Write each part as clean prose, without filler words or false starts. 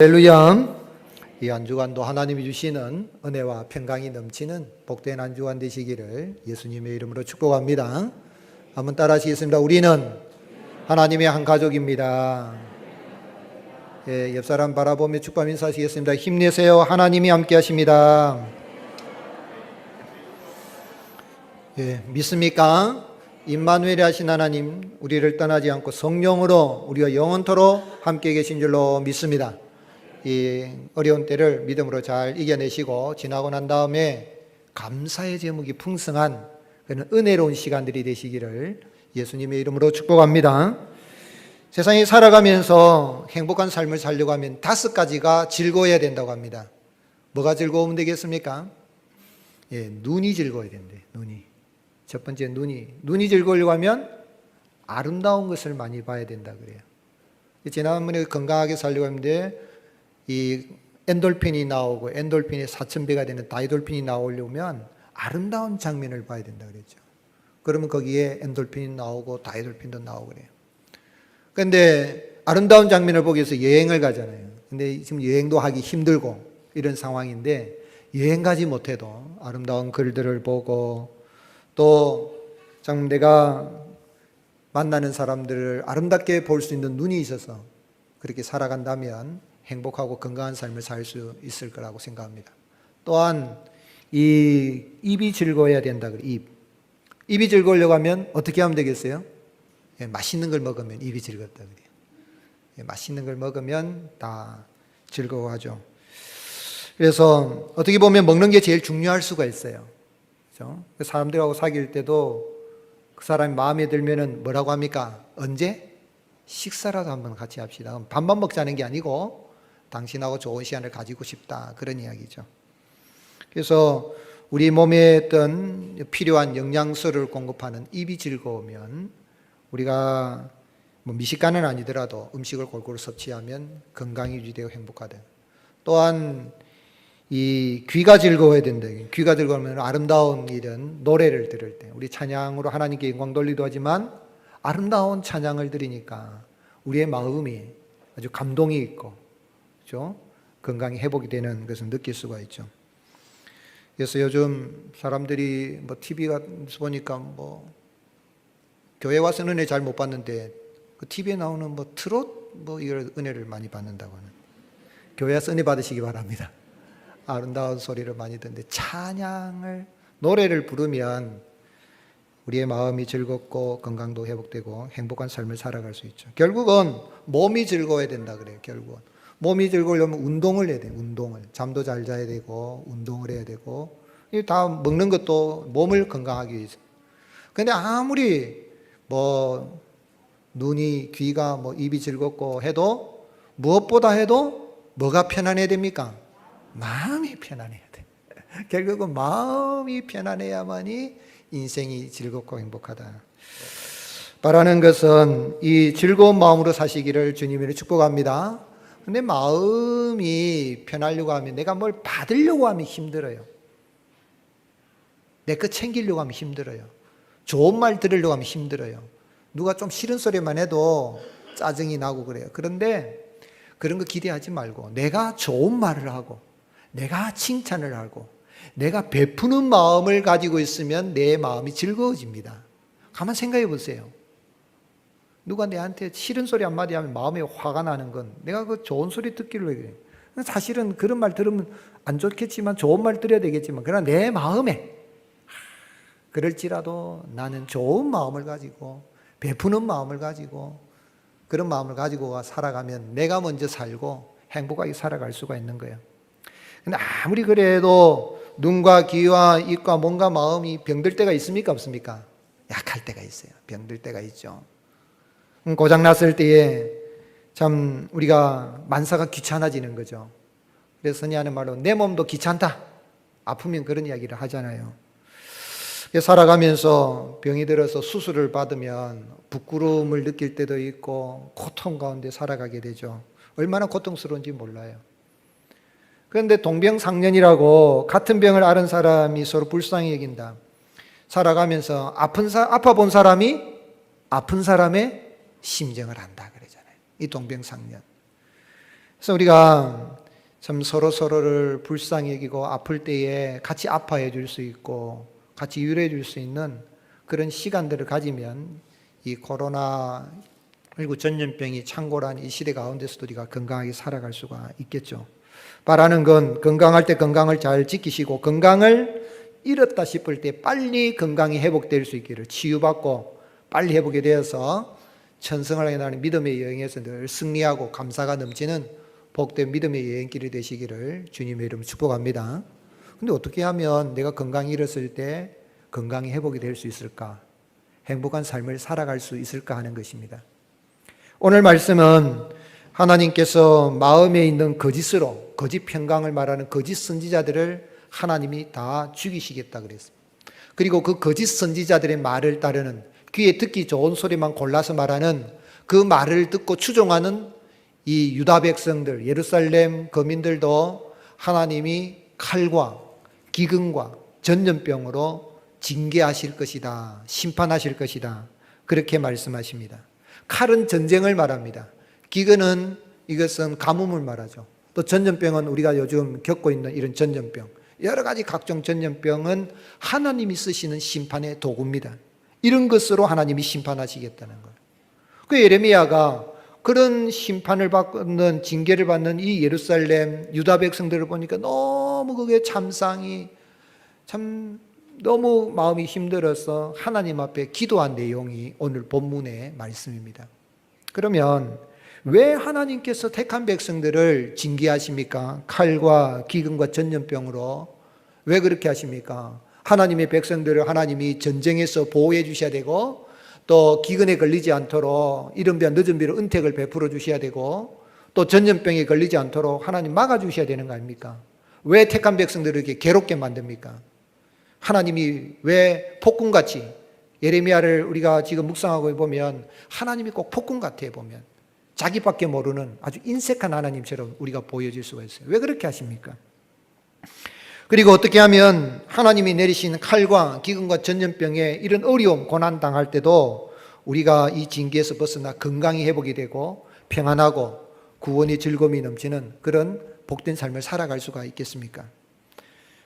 할렐루야. 이 한 주간도 하나님이 주시는 은혜와 평강이 넘치는 복된 한 주간 되시기를 예수님의 이름으로 축복합니다. 한번 따라 하시겠습니다. 우리는 하나님의 한 가족입니다. 예, 옆 사람 바라보며 축복 인사하시겠습니다. 힘내세요. 하나님이 함께 하십니다. 예, 믿습니까? 임마누엘이 하신 하나님, 우리를 떠나지 않고 성령으로 우리와 영원토록 함께 계신 줄로 믿습니다. 이 어려운 때를 믿음으로 잘 이겨내시고 지나고 난 다음에 감사의 제목이 풍성한 그런 은혜로운 시간들이 되시기를 예수님의 이름으로 축복합니다. 세상에 살아가면서 행복한 삶을 살려고 하면 5가지가 즐거워야 된다고 합니다. 뭐가 즐거우면 되겠습니까? 예, 눈이 즐거워야 된대. 눈이. 첫 번째 눈이 즐거우려고 하면 아름다운 것을 많이 봐야 된다 그래요. 지난번에 건강하게 살려고 하는데 이 엔돌핀이 나오고 엔돌핀이 4,000배가 되는 다이돌핀이 나오려면 아름다운 장면을 봐야 된다 그랬죠. 그러면 거기에 엔돌핀이 나오고 다이돌핀도 나오고 그래요. 그런데 아름다운 장면을 보기 위해서 여행을 가잖아요. 근데 지금 여행도 하기 힘들고 이런 상황인데 여행 가지 못해도 아름다운 글들을 보고 또 참 내가 만나는 사람들을 아름답게 볼 수 있는 눈이 있어서 그렇게 살아간다면 행복하고 건강한 삶을 살 수 있을 거라고 생각합니다. 또한 이 입이 즐거워야 된다 그래요. 입이 즐거우려고 하면 어떻게 하면 되겠어요? 예, 맛있는 걸 먹으면 입이 즐겁다 그래요. 예, 맛있는 걸 먹으면 다 즐거워하죠. 그래서 어떻게 보면 먹는 게 제일 중요할 수가 있어요. 그렇죠? 사람들하고 사귈 때도 그 사람이 마음에 들면은 뭐라고 합니까? 언제? 식사라도 한번 같이 합시다. 밥만 먹자는 게 아니고 당신하고 좋은 시간을 가지고 싶다. 그런 이야기죠. 그래서 우리 몸에 어떤 필요한 영양소를 공급하는 입이 즐거우면 우리가 뭐 미식가는 아니더라도 음식을 골고루 섭취하면 건강이 유지되고 행복하다. 또한 이 귀가 즐거워야 된다. 귀가 즐거우면 아름다운 일은 노래를 들을 때 우리 찬양으로 하나님께 영광 돌리기도 하지만 아름다운 찬양을 들으니까 우리의 마음이 아주 감동이 있고 그렇죠? 건강이 회복이 되는 것을 느낄 수가 있죠. 그래서 요즘 사람들이 뭐 TV가 보니까 뭐 교회 와서는 은혜 잘 못 받는데 그 TV에 나오는 뭐 트롯 뭐 이걸 은혜를 많이 받는다고 하는. 교회 와서 은혜 받으시기 바랍니다. 아름다운 소리를 많이 듣는데 찬양을 노래를 부르면 우리의 마음이 즐겁고 건강도 회복되고 행복한 삶을 살아갈 수 있죠. 결국은 몸이 즐거워야 된다 그래요. 결국은 몸이 즐거우려면 운동을 해야 돼요. 운동을 잠도 잘 자야 되고 운동을 해야 되고 이 다 먹는 것도 몸을 건강하기 위해서. 그런데 아무리 뭐 눈이 귀가 뭐 입이 즐겁고 해도 무엇보다 해도 뭐가 편안해야 됩니까? 마음이 편안해야 돼. 결국은 마음이 편안해야만이 인생이 즐겁고 행복하다. 바라는 것은 이 즐거운 마음으로 사시기를 주님으로 축복합니다. 근데 마음이 편하려고 하면 내가 뭘 받으려고 하면 힘들어요. 내 거 챙기려고 하면 힘들어요. 좋은 말 들으려고 하면 힘들어요. 누가 좀 싫은 소리만 해도 짜증이 나고 그래요. 그런데 그런 거 기대하지 말고 내가 좋은 말을 하고 내가 칭찬을 하고 내가 베푸는 마음을 가지고 있으면 내 마음이 즐거워집니다. 가만 생각해 보세요. 누가 내한테 싫은 소리 한마디 하면 마음에 화가 나는 건 내가 그 좋은 소리 듣기로 해요. 사실은 그런 말 들으면 안 좋겠지만 좋은 말 들어야 되겠지만 그러나 내 마음에 그럴지라도 나는 좋은 마음을 가지고 베푸는 마음을 가지고 그런 마음을 가지고 살아가면 내가 먼저 살고 행복하게 살아갈 수가 있는 거예요. 근데 아무리 그래도 눈과 귀와 입과 몸과 마음이 병들 때가 있습니까? 없습니까? 약할 때가 있어요. 병들 때가 있죠. 고장났을 때에 참 우리가 만사가 귀찮아지는 거죠. 그래서 선의하는 말로 내 몸도 귀찮다. 아프면 그런 이야기를 하잖아요. 살아가면서 병이 들어서 수술을 받으면 부끄러움을 느낄 때도 있고 고통 가운데 살아가게 되죠. 얼마나 고통스러운지 몰라요. 그런데 동병상련이라고 같은 병을 앓은 사람이 서로 불쌍히 여긴다. 살아가면서 아파 본 사람이 아픈 사람의 심정을 안다 그러잖아요. 이 동병상련. 그래서 우리가 참 서로를 불쌍히 여기고 아플 때에 같이 아파해 줄 수 있고 같이 위로해 줄 수 있는 그런 시간들을 가지면 이 코로나19 전염병이 창궐한 이 시대 가운데서도 우리가 건강하게 살아갈 수가 있겠죠. 바라는 건 건강할 때 건강을 잘 지키시고 건강을 잃었다 싶을 때 빨리 건강이 회복될 수 있기를, 치유받고 빨리 회복이 되어서 천성을 향해 나는 믿음의 여행에서 늘 승리하고 감사가 넘치는 복된 믿음의 여행길이 되시기를 주님의 이름으로 축복합니다. 근데 어떻게 하면 내가 건강이 잃었을 때 건강이 회복이 될 수 있을까? 행복한 삶을 살아갈 수 있을까 하는 것입니다. 오늘 말씀은 하나님께서 마음에 있는 거짓으로, 거짓 평강을 말하는 거짓 선지자들을 하나님이 다 죽이시겠다 그랬습니다. 그리고 그 거짓 선지자들의 말을 따르는, 귀에 듣기 좋은 소리만 골라서 말하는 그 말을 듣고 추종하는 이 유다 백성들, 예루살렘 거민들도 하나님이 칼과 기근과 전염병으로 징계하실 것이다, 심판하실 것이다, 그렇게 말씀하십니다. 칼은 전쟁을 말합니다. 기근은 이것은 가뭄을 말하죠. 또 전염병은 우리가 요즘 겪고 있는 이런 전염병, 여러 가지 각종 전염병은 하나님이 쓰시는 심판의 도구입니다. 이런 것으로 하나님이 심판하시겠다는 거예요. 그 예레미야가 그런 심판을 받는, 징계를 받는 이 예루살렘 유다 백성들을 보니까 너무 그게 참상이 참 너무 마음이 힘들어서 하나님 앞에 기도한 내용이 오늘 본문의 말씀입니다. 그러면 왜 하나님께서 택한 백성들을 징계하십니까? 칼과 기근과 전염병으로 왜 그렇게 하십니까? 하나님의 백성들을 하나님이 전쟁에서 보호해 주셔야 되고 또 기근에 걸리지 않도록 이른 벼 늦은 벼로 은택을 베풀어 주셔야 되고 또 전염병에 걸리지 않도록 하나님 막아 주셔야 되는 거 아닙니까? 왜 택한 백성들을 이렇게 괴롭게 만듭니까? 하나님이 왜 폭군같이, 예레미야를 우리가 지금 묵상하고 보면 하나님이 꼭 폭군 같아 보면 자기밖에 모르는 아주 인색한 하나님처럼 우리가 보여질 수가 있어요. 왜 그렇게 하십니까? 그리고 어떻게 하면 하나님이 내리신 칼과 기근과 전염병에 이런 어려움, 고난 당할 때도 우리가 이 징계에서 벗어나 건강이 회복이 되고 평안하고 구원의 즐거움이 넘치는 그런 복된 삶을 살아갈 수가 있겠습니까?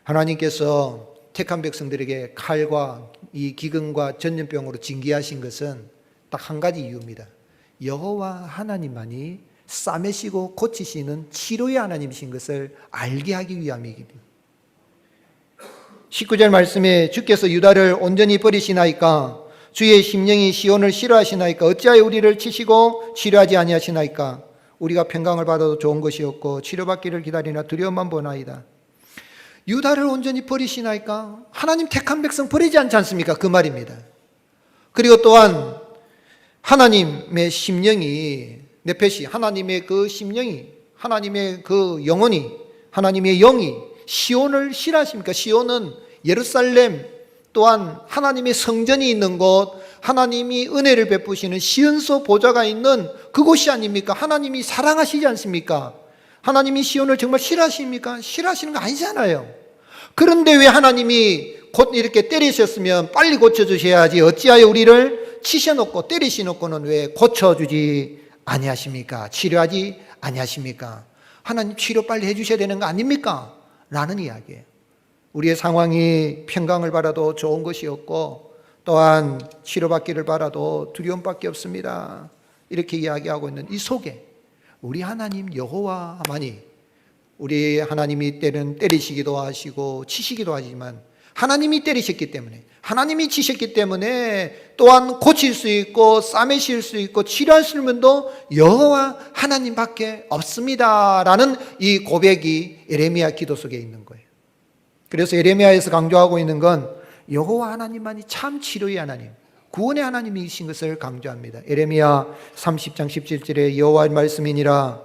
하나님께서 택한 백성들에게 칼과 이 기근과 전염병으로 징계하신 것은 딱 한 가지 이유입니다. 여호와 하나님만이 싸매시고 고치시는 치료의 하나님이신 것을 알게 하기 위함이기도. 19절 말씀에 주께서 유다를 온전히 버리시나이까? 주의 심령이 시온을 싫어하시나이까? 어찌하여 우리를 치시고 치료하지 아니하시나이까? 우리가 평강을 받아도 좋은 것이 없고 치료받기를 기다리나 두려움만 보나이다. 유다를 온전히 버리시나이까? 하나님 택한 백성 버리지 않지 않습니까? 그 말입니다. 그리고 또한 하나님의 심령이, 네페시, 하나님의 그 심령이, 하나님의 그 영혼이, 하나님의 영이 시온을 싫어하십니까? 시온은 예루살렘, 또한 하나님의 성전이 있는 곳, 하나님이 은혜를 베푸시는 시은소 보좌가 있는 그곳이 아닙니까? 하나님이 사랑하시지 않습니까? 하나님이 시온을 정말 싫어하십니까? 싫어하시는 거 아니잖아요. 그런데 왜 하나님이 곧 이렇게 때리셨으면 빨리 고쳐주셔야지 어찌하여 우리를 치셔놓고 때리시놓고는 왜 고쳐주지 아니하십니까? 치료하지 아니하십니까? 하나님 치료 빨리 해주셔야 되는 거 아닙니까? 라는 이야기예요. 우리의 상황이 평강을 바라도 좋은 것이 없고 또한 치료받기를 바라도 두려움밖에 없습니다. 이렇게 이야기하고 있는 이 속에 우리 하나님 여호와만이, 우리 하나님이 때는 때리시기도 하시고 치시기도 하지만 하나님이 때리셨기 때문에, 하나님이 치셨기 때문에 또한 고칠 수 있고 싸매실 수 있고 치료할 수 있는 분도 여호와 하나님밖에 없습니다라는 이 고백이 예레미야 기도 속에 있는 거예요. 그래서 예레미야에서 강조하고 있는 건 여호와 하나님만이 참 치료의 하나님, 구원의 하나님이신 것을 강조합니다. 예레미야 30장 17절에 여호와의 말씀이니라.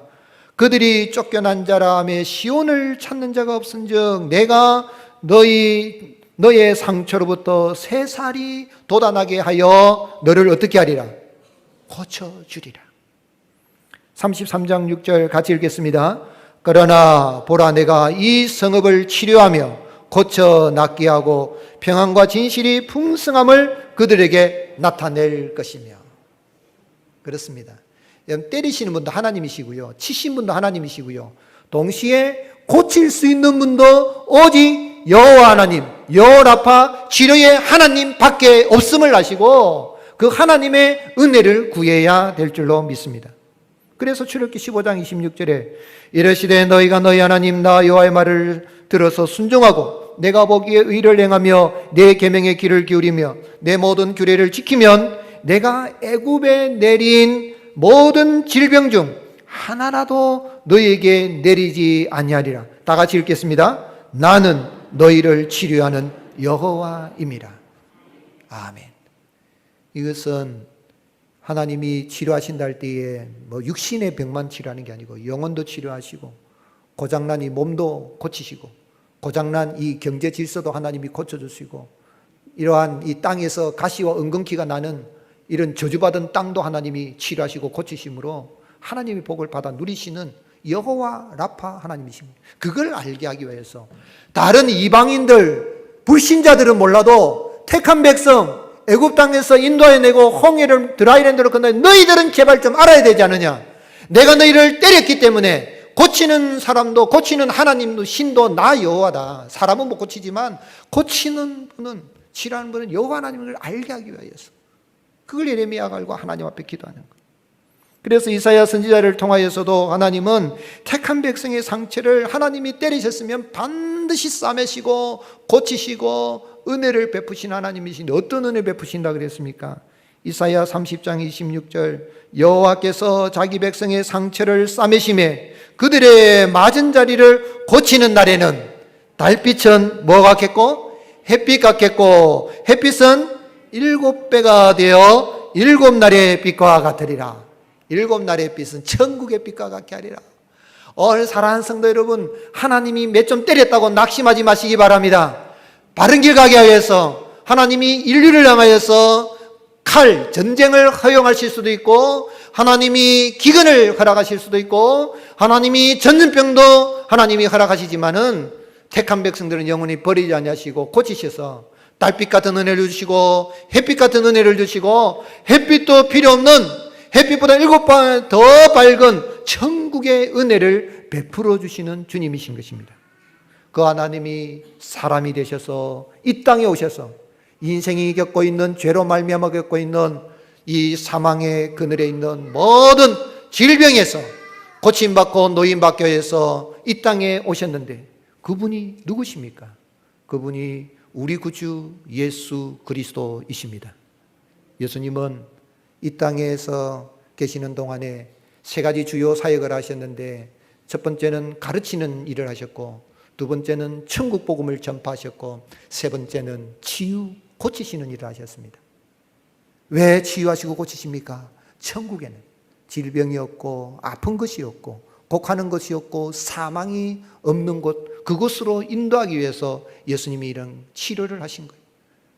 그들이 쫓겨난 자라 하며 시온을 찾는 자가 없은즉 내가 너의 상처로부터 새살이 돋아나게 하여 너를 어떻게 하리라? 고쳐주리라. 33장 6절 같이 읽겠습니다. 그러나 보라, 내가 이 성읍을 치료하며 고쳐 낫게 하고 평안과 진실이 풍성함을 그들에게 나타낼 것이며. 그렇습니다. 때리시는 분도 하나님이시고요. 치신 분도 하나님이시고요. 동시에 고칠 수 있는 분도 오직 여호와 하나님, 여호와 라파 치료의 하나님밖에 없음을 아시고 그 하나님의 은혜를 구해야 될 줄로 믿습니다. 그래서 출애굽기 15장 26절에 이르시되 너희가 너희 하나님 나 여호와의 말을 들어서 순종하고 내가 보기에 의를 행하며 내 계명의 귀를 기울이며 내 모든 규례를 지키면 내가 애굽에 내린 모든 질병 중 하나라도 너희에게 내리지 아니하리라. 다 같이 읽겠습니다. 나는 너희를 치료하는 여호와임이라. 아멘. 이것은 하나님이 치료하신다 할 때에 육신의 병만 치료하는 게 아니고 영혼도 치료하시고 고장난 이 몸도 고치시고 고장난 이 경제 질서도 하나님이 고쳐주시고 이러한 이 땅에서 가시와 은근키가 나는 이런 저주받은 땅도 하나님이 치료하시고 고치심으로 하나님의 복을 받아 누리시는 여호와 라파 하나님이십니다. 그걸 알게 하기 위해서 다른 이방인들 불신자들은 몰라도 택한 백성 애굽 땅에서 인도해내고 홍해를 드라이랜드로 건너 너희들은 제발 좀 알아야 되지 않느냐. 내가 너희를 때렸기 때문에 고치는 사람도 고치는 하나님도 신도 나 여호와다. 사람은 못 고치지만 고치는 분은 치료하는 분은 여호와 하나님을 알게 하기 위해서 그걸 예레미야가 알고 하나님 앞에 기도하는 거예요. 그래서 이사야 선지자를 통하여서도 하나님은 택한 백성의 상처를 하나님이 때리셨으면 반드시 싸매시고 고치시고 은혜를 베푸신 하나님이신데 어떤 은혜 베푸신다 그랬습니까? 이사야 30장 26절 여호와께서 자기 백성의 상처를 싸매심에 그들의 맞은 자리를 고치는 날에는 달빛은 뭐 같겠고 햇빛 같겠고 햇빛은 7배가 되어 7날의 빛과 같으리라. 7날의 빛은 천국의 빛과 같게 하리라. 오늘 사랑하는 성도 여러분, 하나님이 몇 점 때렸다고 낙심하지 마시기 바랍니다. 바른 길 가게 위해서 하나님이 인류를 향하여서 칼, 전쟁을 허용하실 수도 있고 하나님이 기근을 허락하실 수도 있고 하나님이 전염병도 하나님이 허락하시지만은 택한 백성들은 영원히 버리지 아니하시고 고치셔서 달빛 같은 은혜를 주시고 햇빛 같은 은혜를 주시고 햇빛도 필요 없는 햇빛보다 7배 더 밝은 천국의 은혜를 베풀어 주시는 주님이신 것입니다. 그 하나님이 사람이 되셔서 이 땅에 오셔서 인생이 겪고 있는 죄로 말미암아 겪고 있는 이 사망의 그늘에 있는 모든 질병에서 고침받고 노임받게 해서 이 땅에 오셨는데 그분이 누구십니까? 그분이 우리 구주 예수 그리스도이십니다. 예수님은 이 땅에서 계시는 동안에 3가지 주요 사역을 하셨는데 첫 번째는 가르치는 일을 하셨고 두 번째는 천국 복음을 전파하셨고 세 번째는 치유, 고치시는 일을 하셨습니다. 왜 치유하시고 고치십니까? 천국에는 질병이 없고 아픈 것이 없고 곡하는 것이 없고 사망이 없는 곳 그곳으로 인도하기 위해서 예수님이 이런 치료를 하신 거예요.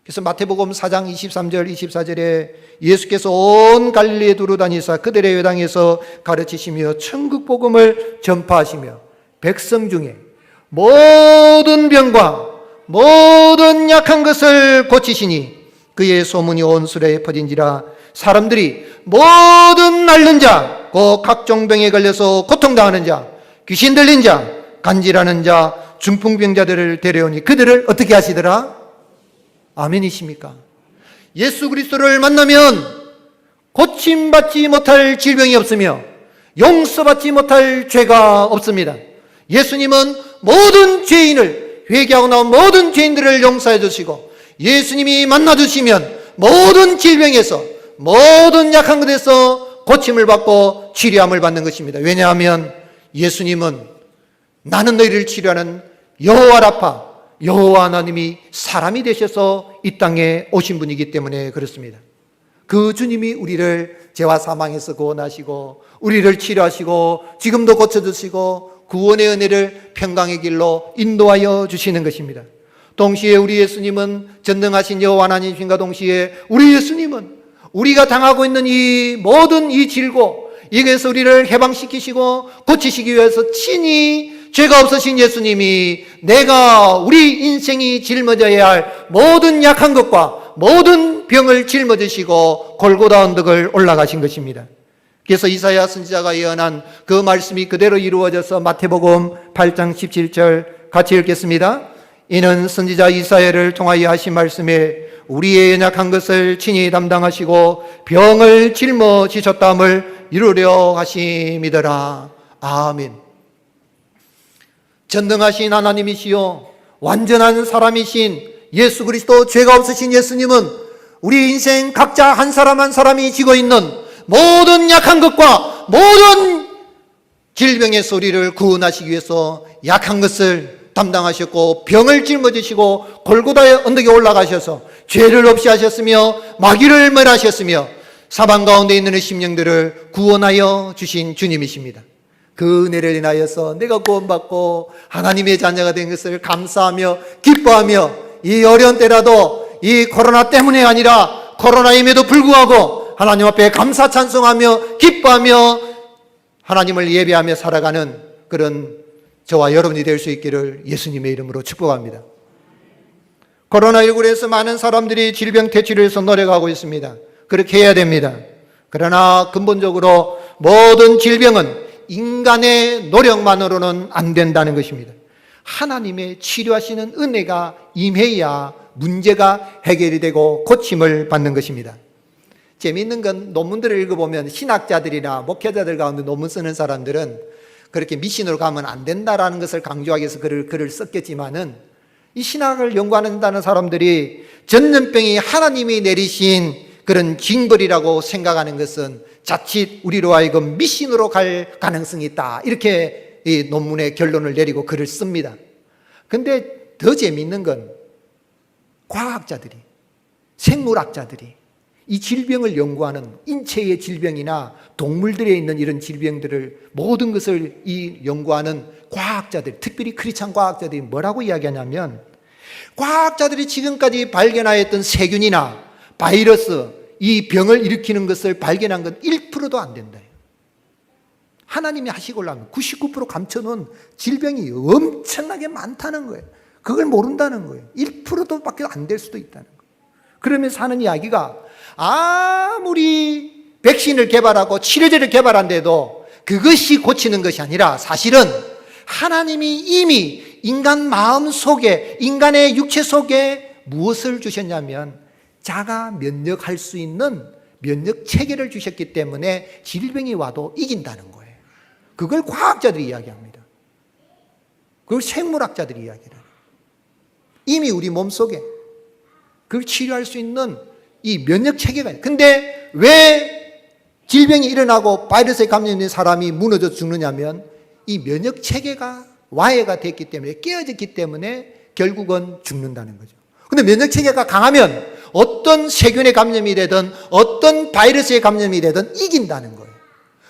그래서 마태복음 4장 23절 24절에 예수께서 온 갈릴리에 두루 다니사 그들의 회당에서 가르치시며 천국 복음을 전파하시며 백성 중에 모든 병과 모든 약한 것을 고치시니 그의 소문이 온 수레에 퍼진지라 사람들이 모든 앓는 자, 곧 각종 병에 걸려서 고통당하는 자, 귀신 들린 자, 간질하는 자, 중풍병자들을 데려오니 그들을 어떻게 하시더라? 아멘이십니까? 예수 그리스도를 만나면 고침받지 못할 질병이 없으며 용서받지 못할 죄가 없습니다. 예수님은 모든 죄인을 회개하고 나온 모든 죄인들을 용서해 주시고 예수님이 만나 주시면 모든 질병에서 모든 약한 것에서 고침을 받고 치료함을 받는 것입니다. 왜냐하면 예수님은 나는 너희를 치료하는 여호와 라파 여호와 하나님이 사람이 되셔서 이 땅에 오신 분이기 때문에 그렇습니다. 그 주님이 우리를 죄와 사망에서 구원하시고 우리를 치료하시고 지금도 고쳐주시고 구원의 은혜를 평강의 길로 인도하여 주시는 것입니다. 동시에 우리 예수님은 전능하신 여호와 하나님이신가 동시에 우리 예수님은 우리가 당하고 있는 이 모든 이 질고 이것에서 우리를 해방시키시고 고치시기 위해서 친히 죄가 없으신 예수님이 내가 우리 인생이 짊어져야 할 모든 약한 것과 모든 병을 짊어지시고 골고다 언덕을 올라가신 것입니다. 그래서 이사야 선지자가 예언한 그 말씀이 그대로 이루어져서 마태복음 8장 17절 같이 읽겠습니다. 이는 선지자 이사야를 통하여 하신 말씀에 우리의 연약한 것을 친히 담당하시고 병을 짊어지셨다함을 이루려 하심이더라. 아멘. 전능하신 하나님이시요 완전한 사람이신 예수 그리스도, 죄가 없으신 예수님은 우리 인생 각자 한 사람 한 사람이 지고 있는 모든 약한 것과 모든 질병의 소리를 구원하시기 위해서 약한 것을 담당하셨고 병을 짊어지시고 골고다의 언덕에 올라가셔서 죄를 없이 하셨으며 마귀를 멸하셨으며 사방 가운데 있는 심령들을 구원하여 주신 주님이십니다. 그 은혜를 인하여서 내가 구원받고 하나님의 자녀가 된 것을 감사하며 기뻐하며 이 어려운 때라도 이 코로나 때문에 아니라 코로나임에도 불구하고 하나님 앞에 감사 찬송하며 기뻐하며 하나님을 예배하며 살아가는 그런 저와 여러분이 될 수 있기를 예수님의 이름으로 축복합니다. 코로나19로 해서 많은 사람들이 질병 퇴치를 위해서 노력하고 있습니다. 그렇게 해야 됩니다. 그러나 근본적으로 모든 질병은 인간의 노력만으로는 안 된다는 것입니다. 하나님의 치료하시는 은혜가 임해야 문제가 해결이 되고 고침을 받는 것입니다. 재미있는 건 논문들을 읽어보면 신학자들이나 목회자들 가운데 논문 쓰는 사람들은 그렇게 미신으로 가면 안 된다라는 것을 강조하기 위해서 글을 썼겠지만은 이 신학을 연구한다는 사람들이 전염병이 하나님이 내리신 그런 징벌이라고 생각하는 것은 자칫 우리로 하여금 미신으로 갈 가능성이 있다. 이렇게 이 논문의 결론을 내리고 글을 씁니다. 근데 더 재미있는 건 과학자들이, 생물학자들이 이 질병을 연구하는 인체의 질병이나 동물들에 있는 이런 질병들을 모든 것을 이 연구하는 과학자들, 특별히 크리스찬 과학자들이 뭐라고 이야기하냐면 과학자들이 지금까지 발견하였던 세균이나 바이러스, 이 병을 일으키는 것을 발견한 건 1%도 안 된다. 하나님이 하시고라면 99% 감춰놓은 질병이 엄청나게 많다는 거예요. 그걸 모른다는 거예요. 1%도 밖에 안 될 수도 있다는 거예요. 그러면서 하는 이야기가 아무리 백신을 개발하고 치료제를 개발한데도 그것이 고치는 것이 아니라 사실은 하나님이 이미 인간 마음 속에, 인간의 육체 속에 무엇을 주셨냐면 자가 면역할 수 있는 면역 체계를 주셨기 때문에 질병이 와도 이긴다는 거예요. 그걸 과학자들이 이야기합니다. 그걸 생물학자들이 이야기를 해요. 이미 우리 몸속에 그걸 치료할 수 있는 이 면역 체계가 있어요. 근데 왜 질병이 일어나고 바이러스에 감염된 사람이 무너져 죽느냐면 이 면역 체계가 와해가 됐기 때문에, 깨어졌기 때문에 결국은 죽는다는 거죠. 근데 면역 체계가 강하면 어떤 세균에 감염이 되든 어떤 바이러스에 감염이 되든 이긴다는 거예요.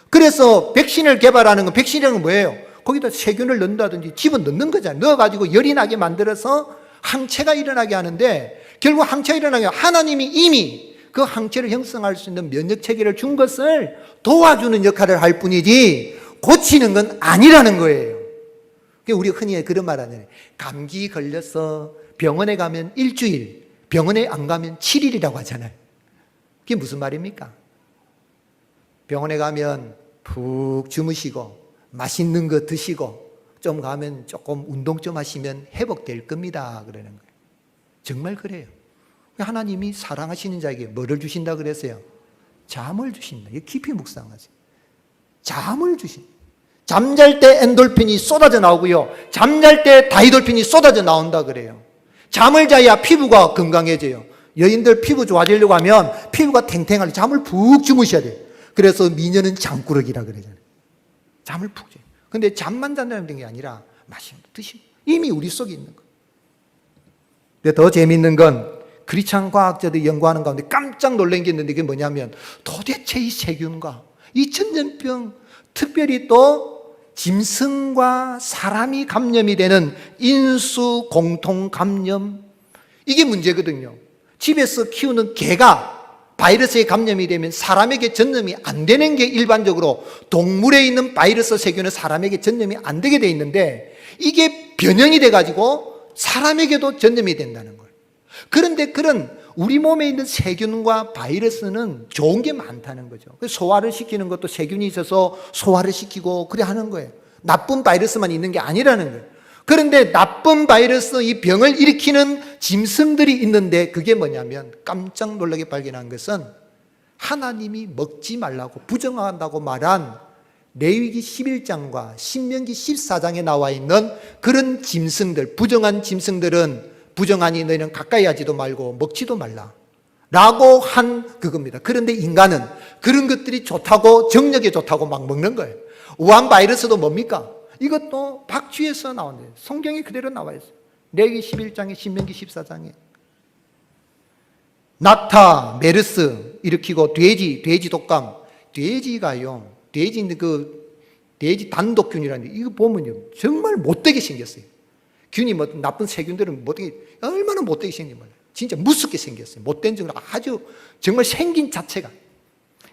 그래서 백신을 개발하는 건, 백신이라는 건 뭐예요? 거기다 세균을 넣는다든지 집어넣는 거잖아요. 넣어가지고 열이 나게 만들어서 항체가 일어나게 하는데 결국 항체가 일어나게 하나님이 이미 그 항체를 형성할 수 있는 면역 체계를 준 것을 도와주는 역할을 할 뿐이지 고치는 건 아니라는 거예요. 우리가 흔히 그런 말 하잖아요. 감기 걸려서 병원에 가면 일주일, 병원에 안 가면 7일이라고 하잖아요. 그게 무슨 말입니까? 병원에 가면 푹 주무시고 맛있는 거 드시고 좀 가면 조금 운동 좀 하시면 회복될 겁니다. 그러는 거예요. 정말 그래요. 하나님이 사랑하시는 자에게 뭐를 주신다 그랬어요? 잠을 주신다. 깊이 묵상하세요. 잠을 주신다. 잠잘 때 엔돌핀이 쏟아져 나오고요. 잠잘 때 다이돌핀이 쏟아져 나온다 그래요. 잠을 자야 피부가 건강해져요. 여인들 피부 좋아지려고 하면 피부가 탱탱하게 잠을 푹 주무셔야 돼요. 그래서 미녀는 잠꾸러기라 그러잖아요. 잠을 푹 자요. 근데 잠만 잔다는 게 아니라 마시면 드시면 이미 우리 속에 있는 거예요. 근데 더 재미있는 건 크리스찬 과학자들이 연구하는 가운데 깜짝 놀란 게 있는데 그게 뭐냐면 도대체 이 세균과 이 전염병, 특별히 또 짐승과 사람이 감염이 되는 인수 공통 감염, 이게 문제거든요. 집에서 키우는 개가 바이러스에 감염이 되면 사람에게 전염이 안 되는 게 일반적으로 동물에 있는 바이러스 세균은 사람에게 전염이 안 되게 돼 있는데 이게 변형이 돼가지고 사람에게도 전염이 된다는 거예요. 그런데 그런 우리 몸에 있는 세균과 바이러스는 좋은 게 많다는 거죠. 소화를 시키는 것도 세균이 있어서 소화를 시키고 그래 하는 거예요. 나쁜 바이러스만 있는 게 아니라는 거예요. 그런데 나쁜 바이러스, 이 병을 일으키는 짐승들이 있는데 그게 뭐냐면 깜짝 놀라게 발견한 것은 하나님이 먹지 말라고 부정한다고 말한 레위기 11장과 신명기 14장에 나와 있는 그런 짐승들, 부정한 짐승들은 부정하니 너희는 가까이 하지도 말고 먹지도 말라 라고 한 그겁니다. 그런데 인간은 그런 것들이 좋다고, 정력에 좋다고 막 먹는 거예요. 우한 바이러스도 뭡니까? 이것도 박쥐에서 나오는데 성경에 그대로 나와 있어요. 레위기 11장에 신명기 14장에 낙타, 메르스 일으키고 돼지 독감, 돼지가요. 돼지 단독균이라는 이거 보면요 정말 못되게 생겼어요. 균이 뭐 나쁜 세균들은 못되게 얼마나 못되게 생긴 거예요. 진짜 무섭게 생겼어요. 못된 정도 아주 정말 생긴 자체가.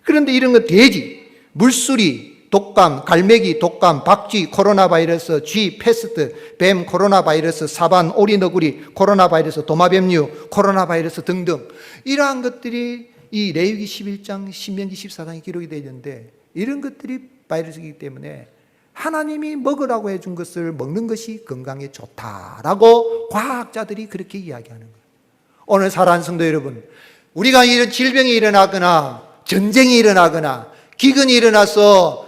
그런데 이런 거 돼지, 물수리, 독감, 갈매기, 독감, 박쥐, 코로나 바이러스, 쥐, 패스트, 뱀, 코로나 바이러스, 사반, 오리, 너구리, 코로나 바이러스, 도마뱀류, 코로나 바이러스 등등 이러한 것들이 이 레위기 11장, 신명기 14장에 기록이 되어 있는데 이런 것들이 바이러스이기 때문에 하나님이 먹으라고 해준 것을 먹는 것이 건강에 좋다라고 과학자들이 그렇게 이야기하는 거예요. 오늘 사랑하는 성도 여러분, 우리가 이런 질병이 일어나거나 전쟁이 일어나거나 기근이 일어나서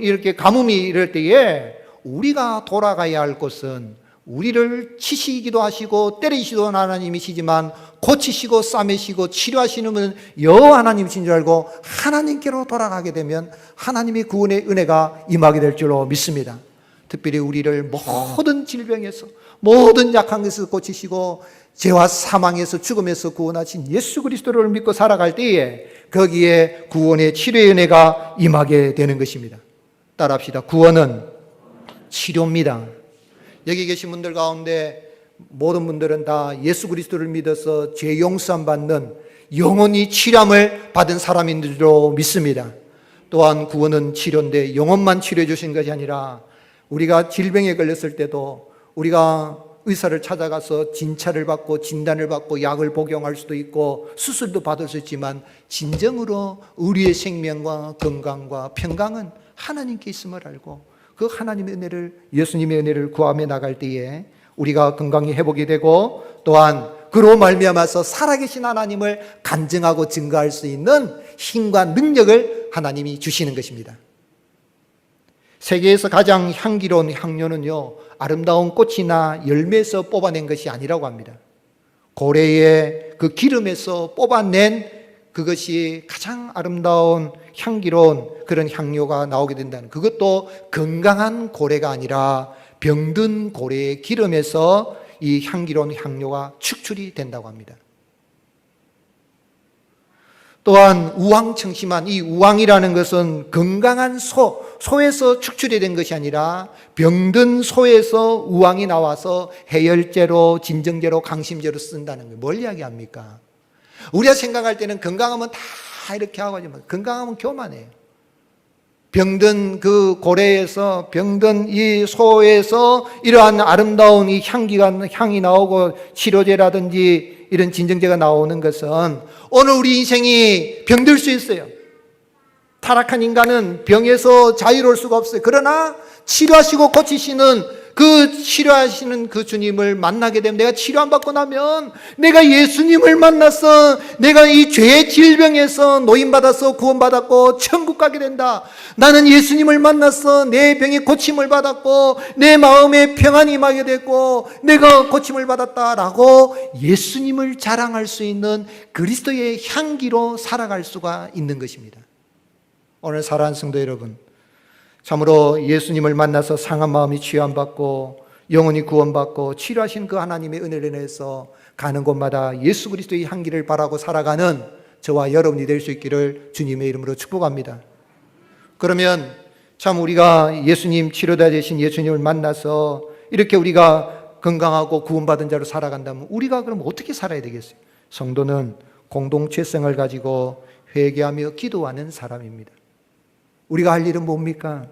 이렇게 가뭄이 이럴 때에 우리가 돌아가야 할 곳은 우리를 치시기도 하시고 때리시도 하나님이시지만 고치시고 싸매시고 치료하시는 분은 여호와 하나님이신 줄 알고 하나님께로 돌아가게 되면 하나님의 구원의 은혜가 임하게 될 줄로 믿습니다. 특별히 우리를 모든 질병에서 모든 약한 것에서 고치시고 죄와 사망에서 죽음에서 구원하신 예수 그리스도를 믿고 살아갈 때에 거기에 구원의 치료의 은혜가 임하게 되는 것입니다. 따라합시다. 구원은 치료입니다. 여기 계신 분들 가운데 모든 분들은 다 예수 그리스도를 믿어서 죄 용서함 받는 영원히 치료함을 받은 사람인 줄로 믿습니다. 또한 구원은 치료인데 영혼만 치료해 주신 것이 아니라 우리가 질병에 걸렸을 때도 우리가 의사를 찾아가서 진찰을 받고 진단을 받고 약을 복용할 수도 있고 수술도 받을 수 있지만 진정으로 우리의 생명과 건강과 평강은 하나님께 있음을 알고 그 하나님의 은혜를, 예수님의 은혜를 구하며 나갈 때에 우리가 건강이 회복이 되고 또한 그로 말미암아서 살아계신 하나님을 간증하고 증거할 수 있는 힘과 능력을 하나님이 주시는 것입니다. 세계에서 가장 향기로운 향료는요, 아름다운 꽃이나 열매에서 뽑아낸 것이 아니라고 합니다. 고래의 그 기름에서 뽑아낸 그것이 가장 아름다운 향기로운 그런 향료가 나오게 된다는, 그것도 건강한 고래가 아니라 병든 고래의 기름에서 이 향기로운 향료가 축출이 된다고 합니다. 또한 우황청심환, 이 우황이라는 것은 건강한 소에서 축출이 된 것이 아니라 병든 소에서 우황이 나와서 해열제로, 진정제로, 강심제로 쓴다는 거예요. 뭘 이야기합니까? 우리가 생각할 때는 건강하면 다 이렇게 하고 하지만 건강하면 교만해요. 병든 그 고래에서, 병든 이 소에서 이러한 아름다운 이 향이 나오고 치료제라든지 이런 진정제가 나오는 것은 오늘 우리 인생이 병들 수 있어요. 타락한 인간은 병에서 자유로울 수가 없어요. 그러나 치료하시고 고치시는 치료하시는 그 주님을 만나게 되면, 내가 치료 안 받고 나면 내가 예수님을 만나서 내가 이 죄의 질병에서 노인받아서 구원받았고 천국 가게 된다. 나는 예수님을 만나서 내 병이 고침을 받았고 내 마음에 평안이 임하게 됐고 내가 고침을 받았다라고 예수님을 자랑할 수 있는 그리스도의 향기로 살아갈 수가 있는 것입니다. 오늘 사랑하는 성도 여러분, 참으로 예수님을 만나서 상한 마음이 치유받고 영혼이 구원받고 치료하신 그 하나님의 은혜를 인해서 가는 곳마다 예수 그리스도의 향기를 바라고 살아가는 저와 여러분이 될 수 있기를 주님의 이름으로 축복합니다. 그러면 참 우리가 예수님, 치료자 되신 예수님을 만나서 이렇게 우리가 건강하고 구원받은 자로 살아간다면 우리가 그럼 어떻게 살아야 되겠어요? 성도는 공동체성을 가지고 회개하며 기도하는 사람입니다. 우리가 할 일은 뭡니까?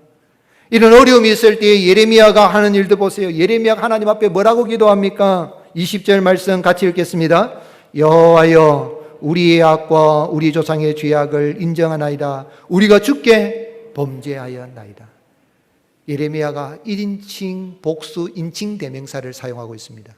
이런 어려움이 있을 때 예레미야가 하는 일도 보세요. 예레미야가 하나님 앞에 뭐라고 기도합니까? 20절 말씀 같이 읽겠습니다. 여호와여 우리의 악과 우리 조상의 죄악을 인정하나이다. 우리가 주께 범죄하였나이다. 예레미야가 1인칭 복수 인칭 대명사를 사용하고 있습니다.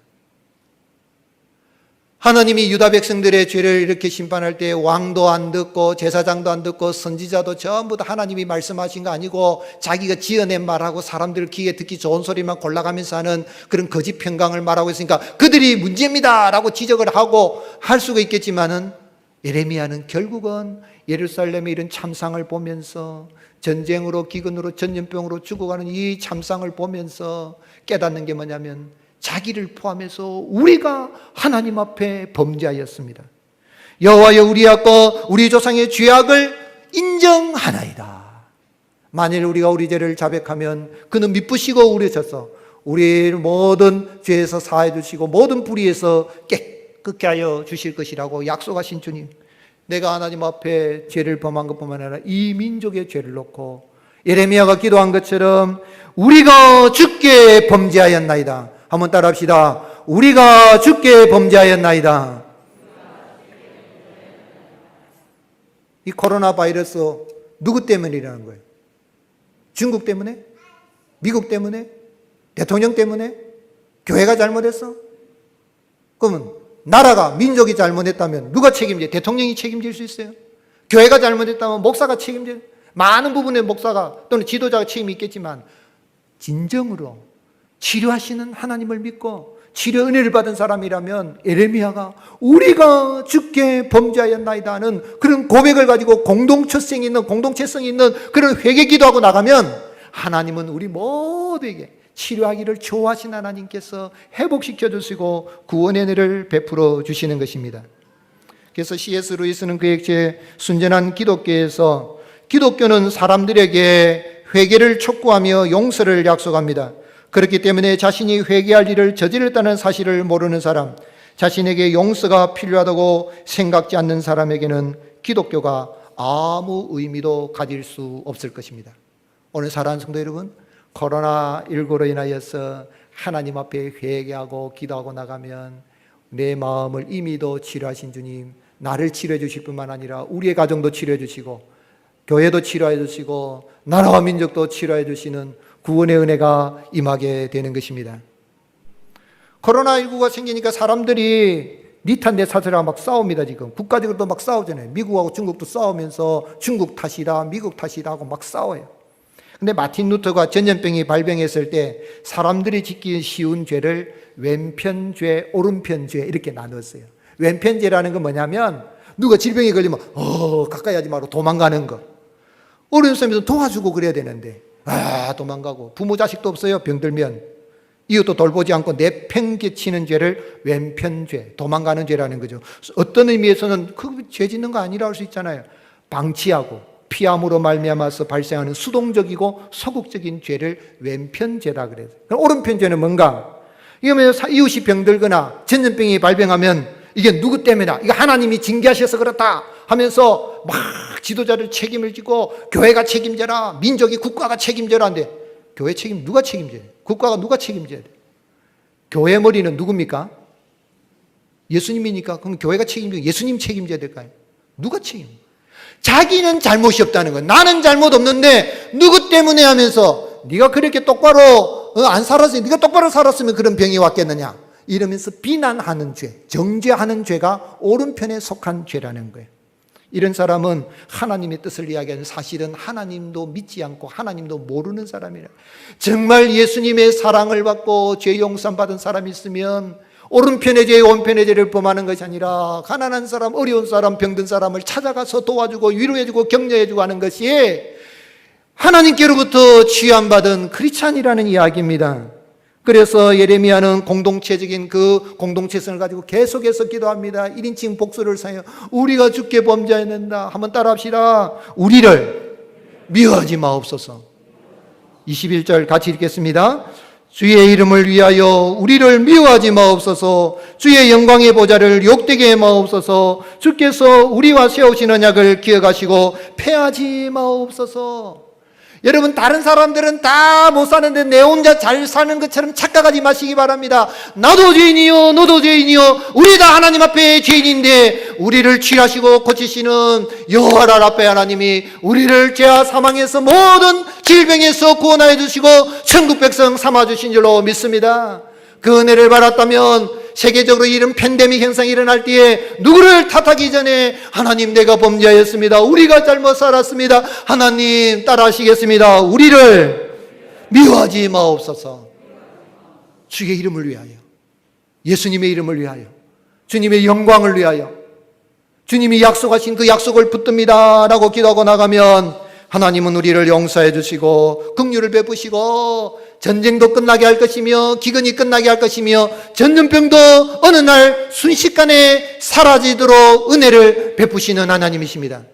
하나님이 유다 백성들의 죄를 이렇게 심판할 때 왕도 안 듣고 제사장도 안 듣고 선지자도 전부 다 하나님이 말씀하신 거 아니고 자기가 지어낸 말하고 사람들 귀에 듣기 좋은 소리만 골라가면서 하는 그런 거짓 평강을 말하고 있으니까 그들이 문제입니다 라고 지적을 하고 할 수가 있겠지만은, 예레미야는 결국은 예루살렘의 이런 참상을 보면서 전쟁으로 기근으로 전염병으로 죽어가는 이 참상을 보면서 깨닫는 게 뭐냐면, 자기를 포함해서 우리가 하나님 앞에 범죄하였습니다. 여호와여 우리 악과 우리 조상의 죄악을 인정하나이다. 만일 우리가 우리 죄를 자백하면 그는 미쁘시고 우려져서 우리 모든 죄에서 사해 주시고 모든 불의에서 깨끗게 하여 주실 것이라고 약속하신 주님, 내가 하나님 앞에 죄를 범한 것뿐만 아니라 이 민족의 죄를 놓고 예레미야가 기도한 것처럼 우리가 주께 범죄하였나이다. 한번 따라합시다. 우리가 주께 범죄하였나이다. 이 코로나 바이러스 누구 때문이라는 거예요? 중국 때문에? 미국 때문에? 대통령 때문에? 교회가 잘못했어? 그러면 나라가, 민족이 잘못했다면 누가 책임져요? 대통령이 책임질 수 있어요? 교회가 잘못했다면 목사가 책임져요? 많은 부분의 목사가 또는 지도자가 책임이 있겠지만, 진정으로 치료하시는 하나님을 믿고 치료 은혜를 받은 사람이라면 예레미야가 우리가 주께 범죄하였나이다 하는 그런 고백을 가지고 공동체성이 있는 그런 회개 기도하고 나가면, 하나님은 우리 모두에게 치료하기를 좋아하신 하나님께서 회복시켜 주시고 구원의 은혜를 베풀어 주시는 것입니다. 그래서 C.S. 루이스는 그의 책 순전한 기독교에서, 기독교는 사람들에게 회개를 촉구하며 용서를 약속합니다. 그렇기 때문에 자신이 회개할 일을 저질렀다는 사실을 모르는 사람, 자신에게 용서가 필요하다고 생각지 않는 사람에게는 기독교가 아무 의미도 가질 수 없을 것입니다. 오늘 사랑하는 성도 여러분, 코로나19로 인하여서 하나님 앞에 회개하고 기도하고 나가면 내 마음을 이미도 치료하신 주님, 나를 치료해 주실 뿐만 아니라 우리의 가정도 치료해 주시고 교회도 치료해 주시고 나라와 민족도 치료해 주시는 구원의 은혜가 임하게 되는 것입니다. 코로나19가 생기니까 사람들이 니탄 내 탓이라 막 싸웁니다. 지금 국가적으로도 막 싸우잖아요. 미국하고 중국도 싸우면서 중국 탓이다 미국 탓이다 하고 막 싸워요. 근데 마틴 루터가 전염병이 발병했을 때 사람들이 짓기 쉬운 죄를 왼편죄, 오른편죄 이렇게 나눴어요. 왼편죄라는 건 뭐냐면, 누가 질병에 걸리면 가까이 하지 말고 도망가는 거. 어려운 사람이 도와주고 그래야 되는데 도망가고, 부모 자식도 없어요. 병들면 이웃도 돌보지 않고 내팽개치는 죄를 왼편죄, 도망가는 죄라는 거죠. 어떤 의미에서는 그 죄 짓는 거 아니라 할 수 있잖아요. 방치하고 피함으로 말미암아서 발생하는 수동적이고 소극적인 죄를 왼편죄라 그래요. 그럼 오른편죄는 뭔가? 이거면 이웃이 병들거나 전염병이 발병하면 이게 누구 때문이다, 이거 하나님이 징계하셔서 그렇다 하면서 막 지도자를 책임을 지고 교회가 책임져라, 민족이 국가가 책임져라 하는데, 교회 책임 누가 책임져야 돼? 국가가 누가 책임져야 돼? 교회 머리는 누굽니까? 예수님이니까. 그럼 교회가 책임지고 예수님 책임져야 될까요? 누가 책임? 자기는 잘못이 없다는 거예요. 나는 잘못 없는데 누구 때문에 하면서, 네가 그렇게 똑바로 안 살았으니, 네가 똑바로 살았으면 그런 병이 왔겠느냐 이러면서 비난하는 죄, 정죄하는 죄가 오른편에 속한 죄라는 거예요. 이런 사람은 하나님의 뜻을 이야기하는, 사실은 하나님도 믿지 않고 하나님도 모르는 사람이라. 정말 예수님의 사랑을 받고 죄 용서 받은 사람이 있으면 오른편의 죄, 오른편의 죄를 범하는 것이 아니라 가난한 사람, 어려운 사람, 병든 사람을 찾아가서 도와주고 위로해주고 격려해주고 하는 것이 하나님께로부터 취함받은 크리스찬이라는 이야기입니다. 그래서 예레미야는 공동체적인 그 공동체성을 가지고 계속해서 기도합니다. 1인칭 복수를 사용해 우리가 주께 범죄했는다. 한번 따라합시다. 우리를 미워하지 마옵소서. 21절 같이 읽겠습니다. 주의 이름을 위하여 우리를 미워하지 마옵소서. 주의 영광의 보좌를 욕되게 마옵소서. 주께서 우리와 세우신 언약을 기억하시고 패하지 마옵소서. 여러분, 다른 사람들은 다 못 사는데 내 혼자 잘 사는 것처럼 착각하지 마시기 바랍니다. 나도 죄인이요, 너도 죄인이요, 우리 다 하나님 앞에 죄인인데 우리를 취하시고 고치시는 여호와 라파 하나님이 우리를 죄와 사망에서 모든 질병에서 구원하여 주시고 천국 백성 삼아 주신 줄로 믿습니다. 그 은혜를 받았다면 세계적으로 이런 팬데믹 현상이 일어날 때에 누구를 탓하기 전에 하나님, 내가 범죄하였습니다, 우리가 잘못 살았습니다, 하나님 따라하시겠습니다, 우리를 미워하지 마옵소서. 주의 이름을 위하여, 예수님의 이름을 위하여, 주님의 영광을 위하여, 주님이 약속하신 그 약속을 붙듭니다 라고 기도하고 나가면 하나님은 우리를 용서해 주시고 긍휼을 베푸시고 전쟁도 끝나게 할 것이며 기근이 끝나게 할 것이며 전염병도 어느 날 순식간에 사라지도록 은혜를 베푸시는 하나님이십니다.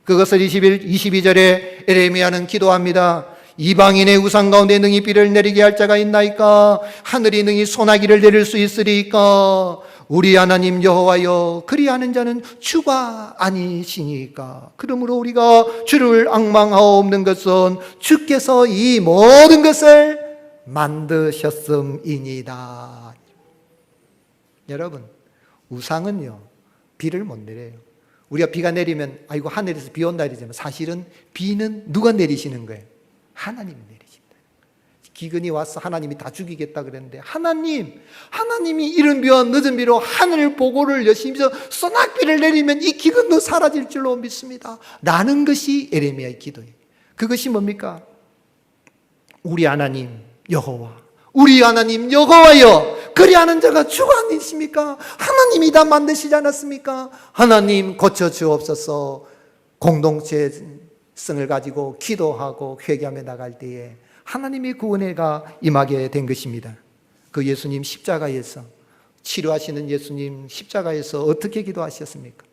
그것을 22절에 에레미야는 기도합니다. 이방인의 우상 가운데 능히 비를 내리게 할 자가 있나이까? 하늘이 능히 소나기를 내릴 수 있으리까? 우리 하나님 여호와여, 그리하는 자는 주가 아니시니까. 그러므로 우리가 주를 앙망하옵는 것은 주께서 이 모든 것을 만드셨음이니이다. 여러분, 우상은요 비를 못 내려요. 우리가 비가 내리면 아이고 하늘에서 비 온다 이러지만 사실은 비는 누가 내리시는 거예요? 하나님이 내리신다. 기근이 와서 하나님이 다 죽이겠다 그랬는데 하나님이 이른 비와 늦은 비로 하늘 보고를 열심히 해서 소낙비를 내리면 이 기근도 사라질 줄로 믿습니다 라는 것이 에레미야의 기도예요. 그것이 뭡니까? 우리 하나님 여호와, 우리 하나님 여호와여, 그리하는 자가 주가 아니십니까? 하나님이 다 만드시지 않았습니까? 하나님 고쳐 주옵소서. 공동체성을 가지고 기도하고 회개하며 나갈 때에 하나님의 구원회가 임하게 된 것입니다. 그 예수님 십자가에서, 치료하시는 예수님 십자가에서 어떻게 기도하셨습니까?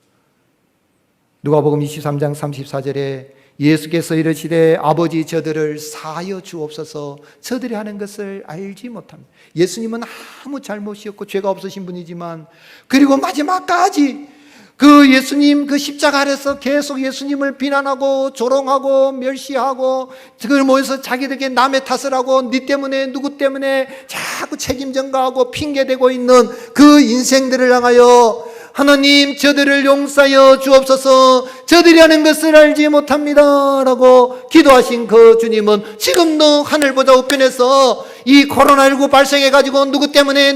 누가복음 23장 34절에 예수께서 이르시되 아버지 저들을 사하여 주옵소서, 저들이 하는 것을 알지 못합니다. 예수님은 아무 잘못이 없고 죄가 없으신 분이지만, 그리고 마지막까지 그 예수님 그 십자가 아래서 계속 예수님을 비난하고 조롱하고 멸시하고 그걸 모여서 자기들에게 남의 탓을 하고 네 때문에 누구 때문에 자꾸 책임 전가하고 핑계대고 있는 그 인생들을 향하여 하나님 저들을 용서하여 주옵소서, 저들이 하는 것을 알지 못합니다 라고 기도하신 그 주님은 지금도 하늘보다 우편에서 이 코로나19 발생해가지고 누구 때문에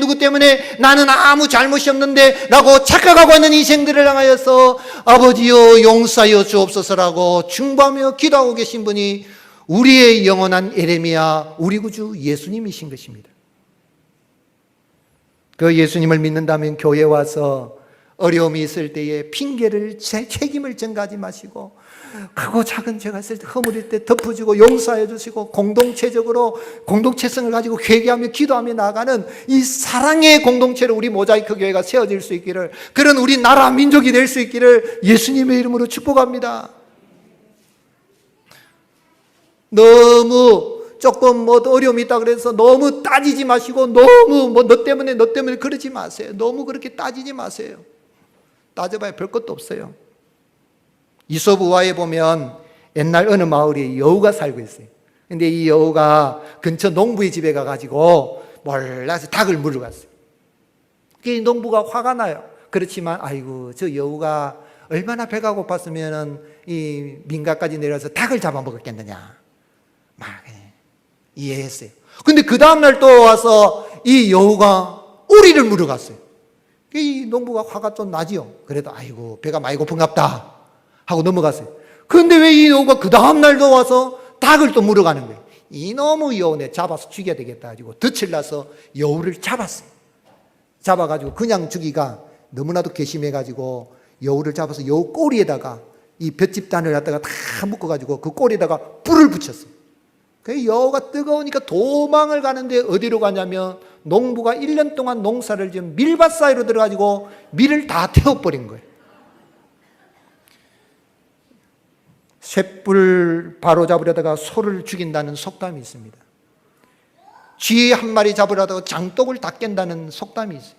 나는 아무 잘못이 없는데 라고 착각하고 있는 인생들을 향하여서 아버지여 용서하여 주옵소서라고 중보하며 기도하고 계신 분이 우리의 영원한 에레미야, 우리 구주 예수님이신 것입니다. 그 예수님을 믿는다면 교회에 와서 어려움이 있을 때에 핑계를, 책임을 전가하지 마시고 크고 작은 죄가 있을 때 허물일 때 덮어주고 용서해 주시고 공동체적으로 공동체성을 가지고 회개하며 기도하며 나아가는 이 사랑의 공동체로 우리 모자이크 교회가 세워질 수 있기를, 그런 우리 나라 민족이 될 수 있기를 예수님의 이름으로 축복합니다. 너무 조금 어려움이 있다 그래서 너무 따지지 마시고 너무 너 때문에 그러지 마세요. 너무 그렇게 따지지 마세요. 따져봐야 별 것도 없어요. 이솝 우화에 보면 옛날 어느 마을에 여우가 살고 있어요. 근데 이 여우가 근처 농부의 집에 가가지고 몰라서 닭을 물어 갔어요. 그 농부가 화가 나요. 그렇지만 아이고 저 여우가 얼마나 배가 고팠으면 이 민가까지 내려서 닭을 잡아먹었겠느냐 막 이해했어요. 근데 그 다음날 또 와서 이 여우가 오리를 물어 갔어요. 이 농부가 화가 좀 나지요. 그래도 아이고 배가 많이 고픈갑다 하고 넘어갔어요. 그런데 왜 이 여우가 그 다음날도 와서 닭을 또 물어 가는 거예요. 이놈의 여우네 잡아서 죽여야 되겠다 가지고 덫을 놔서 여우를 잡았어요. 잡아가지고 그냥 주기가 너무나도 괘씸해가지고 여우를 잡아서 여우 꼬리에다가 이 볏짚단을 갖다가 다 묶어가지고 그 꼬리에다가 불을 붙였어요. 그 여우가 뜨거우니까 도망을 가는데 어디로 가냐면 농부가 1년 동안 농사를 지은 밀밭 사이로 들어가지고 밀을 다 태워버린 거예요. 쇳불 바로 잡으려다가 소를 죽인다는 속담이 있습니다. 쥐 한 마리 잡으려다가 장독을 다 깬다는 속담이 있어요.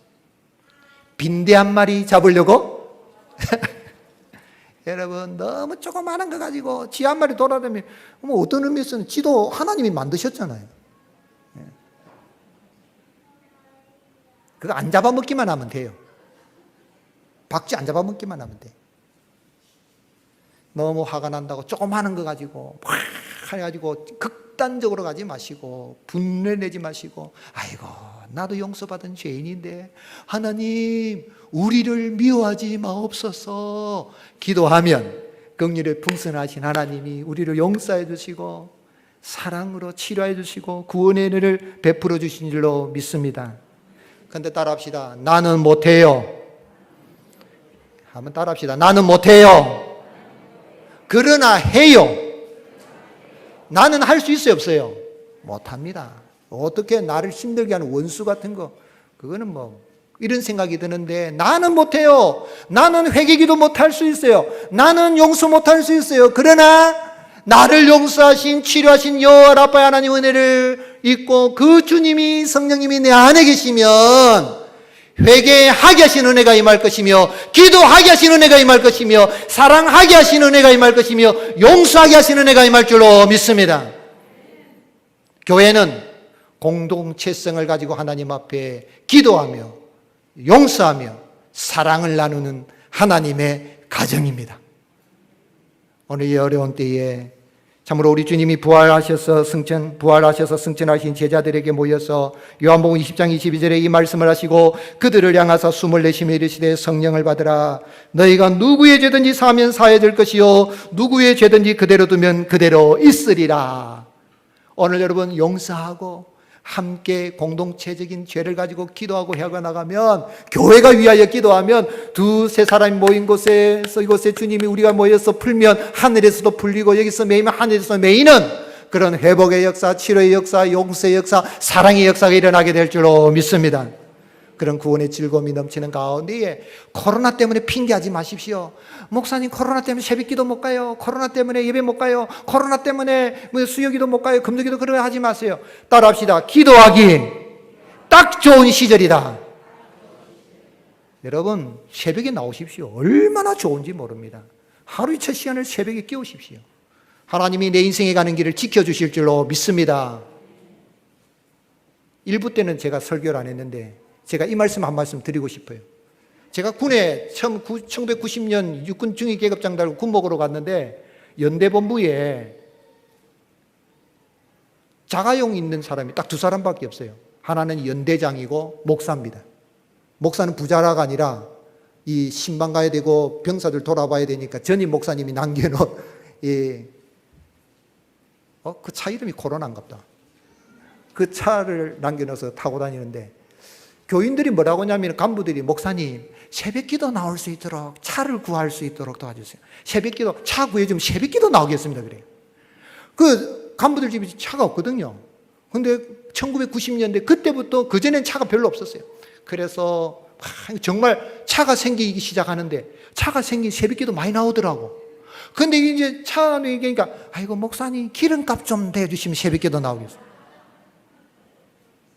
빈대 한 마리 잡으려고 여러분 너무 조그마한 거 가지고 지 한 마리 돌아다니면 뭐 어떤 의미에서는 지도 하나님이 만드셨잖아요. 그거 안 잡아먹기만 하면 돼요. 박쥐 안 잡아먹기만 하면 돼. 너무 화가 난다고 조그마한 거 가지고 막 해가지고 극단적으로 가지 마시고 분내내지 마시고 아이고 나도 용서받은 죄인인데 하나님 우리를 미워하지 마옵소서 기도하면 긍휼에 풍성하신 하나님이 우리를 용서해 주시고 사랑으로 치료해 주시고 구원의 은혜를 베풀어 주신 줄로 믿습니다. 그런데 따라합시다. 나는 못해요. 한번 따라합시다. 나는 못해요. 그러나 해요. 나는 할 수 있어요, 없어요? 못합니다. 어떻게 나를 힘들게 하는 원수 같은 거, 그거는 뭐 이런 생각이 드는데 나는 못해요. 나는 회개기도 못할 수 있어요. 나는 용서 못할 수 있어요. 그러나 나를 용서하신 치료하신 여호와 라파 하나님 은혜를 잊고 그 주님이 성령님이 내 안에 계시면 회개하게 하시는 은혜가 임할 것이며 기도하게 하시는 은혜가 임할 것이며 사랑하게 하시는 은혜가 임할 것이며 용서하게 하시는 은혜가 임할 줄로 믿습니다. 교회는 공동체성을 가지고 하나님 앞에 기도하며 용서하며 사랑을 나누는 하나님의 가정입니다. 오늘 이 어려운 때에 참으로 우리 주님이 부활하셔서 승천하신 제자들에게 모여서 요한복음 20장 22절에 이 말씀을 하시고 그들을 향하사 숨을 내쉬며 이르시되 성령을 받으라. 너희가 누구의 죄든지 사하면 사해질 것이요 누구의 죄든지 그대로 두면 그대로 있으리라. 오늘 여러분 용서하고 함께 공동체적인 죄를 가지고 기도하고 해나가면 교회가 위하여 기도하면 두세 사람이 모인 곳에서 이곳에 주님이 우리가 모여서 풀면 하늘에서도 풀리고 여기서 메이면 하늘에서 메이는 그런 회복의 역사, 치료의 역사, 용서의 역사, 사랑의 역사가 일어나게 될 줄로 믿습니다. 그런 구원의 즐거움이 넘치는 가운데에 코로나 때문에 핑계하지 마십시오. 목사님 코로나 때문에 새벽기도 못 가요. 코로나 때문에 예배 못 가요. 코로나 때문에 수요기도 못 가요. 금요기도 그러면 하지 마세요. 따라합시다. 기도하기 딱 좋은 시절이다. 여러분 새벽에 나오십시오. 얼마나 좋은지 모릅니다. 하루의 첫 시간을 새벽에 깨우십시오. 하나님이 내 인생에 가는 길을 지켜주실 줄로 믿습니다. 1부 때는 제가 설교를 안 했는데 제가 이 말씀 한 말씀 드리고 싶어요. 제가 군에 1990년 육군 중위계급장 달고 군목으로 갔는데 연대본부에 자가용 있는 사람이 딱 두 사람밖에 없어요. 하나는 연대장이고 목사입니다. 목사는 부자라가 아니라 이 신방 가야 되고 병사들 돌아봐야 되니까 전임 목사님이 남겨놓은 그 차 이름이 코로나인갑다. 그 차를 남겨놓아서 타고 다니는데 교인들이 뭐라고 하냐면 간부들이 목사님 새벽기도 나올 수 있도록 차를 구할 수 있도록 도와주세요. 새벽기도 차 구해주면 새벽기도 나오겠습니다. 그래요. 그 간부들 집에 차가 없거든요. 근데 1990년대 그때부터 그전엔 차가 별로 없었어요. 그래서 정말 차가 생기기 시작하는데 차가 생긴 새벽기도 많이 나오더라고. 근데 이제 차가 얘기하니까 아이고 목사님 기름값 좀 대주시면 새벽기도 나오겠어요.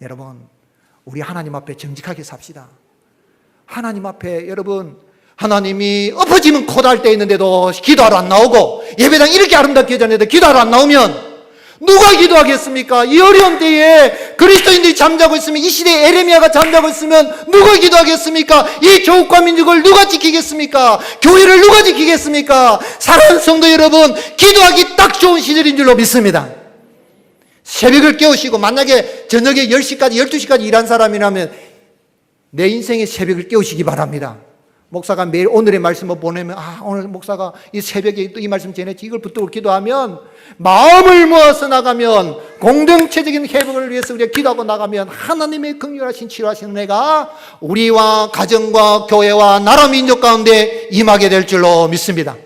여러분 우리 하나님 앞에 정직하게 삽시다. 하나님 앞에 여러분 하나님이 엎어지면 코다할 때 있는데도 기도하러 안 나오고 예배당 이렇게 아름답게 해줬는데 기도하러 안 나오면 누가 기도하겠습니까? 이 어려운 때에 그리스도인들이 잠자고 있으면 이 시대에 에레미야가 잠자고 있으면 누가 기도하겠습니까? 이 조국과 민족을 누가 지키겠습니까? 교회를 누가 지키겠습니까? 사랑하는 성도 여러분 기도하기 딱 좋은 시절인 줄로 믿습니다. 새벽을 깨우시고 만약에 저녁에 10시까지 12시까지 일한 사람이라면 내 인생의 새벽을 깨우시기 바랍니다. 목사가 매일 오늘의 말씀을 보내면 오늘 목사가 이 새벽에 또 이 말씀 전했지 이걸 붙들고 기도하면 마음을 모아서 나가면 공동체적인 회복을 위해서 우리가 기도하고 나가면 하나님의 긍휼하신 치료하시는 은혜가 우리와 가정과 교회와 나라 민족 가운데 임하게 될 줄로 믿습니다.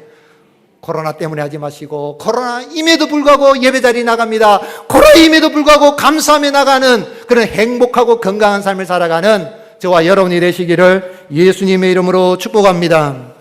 코로나 때문에 하지 마시고 코로나임에도 불구하고 예배자리 나갑니다. 코로나임에도 불구하고 감사하며 나가는 그런 행복하고 건강한 삶을 살아가는 저와 여러분이 되시기를 예수님의 이름으로 축복합니다.